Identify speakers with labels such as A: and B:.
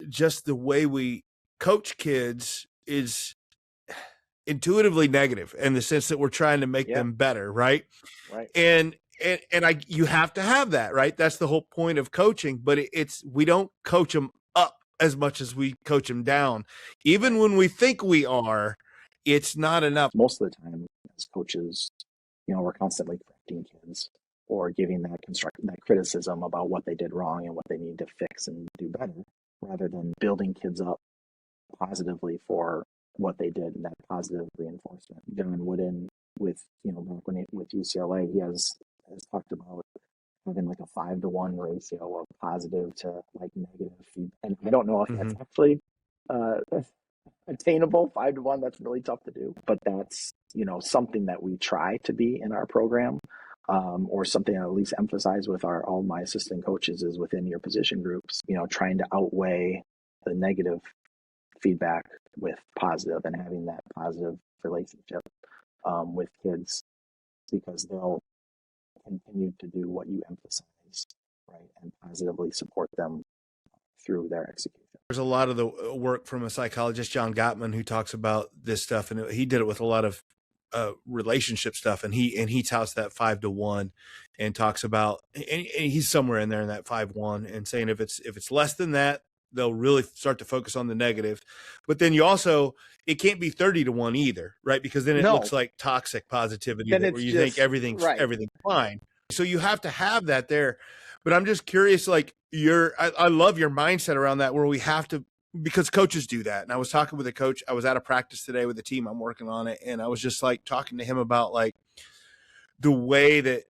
A: just the way we coach kids is intuitively negative in the sense that we're trying to make them better, right?
B: Right.
A: And you have to have that, right? That's the whole point of coaching, but we don't coach them up as much as we coach them down. Even when we think we are, it's not enough.
B: Most of the time as coaches, we're constantly correcting kids or giving that criticism about what they did wrong and what they need to fix and do better, rather than building kids up positively for what they did and that positive reinforcement. John Wooden with with UCLA, he has talked about having like a 5-to-1 ratio of positive to like negative feedback. And I don't know if that's actually attainable. 5-to-1, that's really tough to do, but that's something that we try to be in our program, or something I at least emphasize with all my assistant coaches is within your position groups, trying to outweigh the negative feedback with positive and having that positive relationship with kids, because they'll continue to do what you emphasize, right, and positively support them through their execution.
A: There's a lot of the work from a psychologist, John Gottman, who talks about this stuff, and he did it with a lot of relationship stuff, and he touts that 5-to-1 and talks about, and he's somewhere in there in that 5-1, and saying if it's less than that, they'll really start to focus on the negative. But then it can't be 30-to-1 either, right? Because then it looks like toxic positivity, where you think everything's fine. So you have to have that there. But I'm just curious, like I love your mindset around that, where we have to, because coaches do that. And I was talking with a coach. I was at a practice today with a team. I'm working on it. And I was just like talking to him about like the way that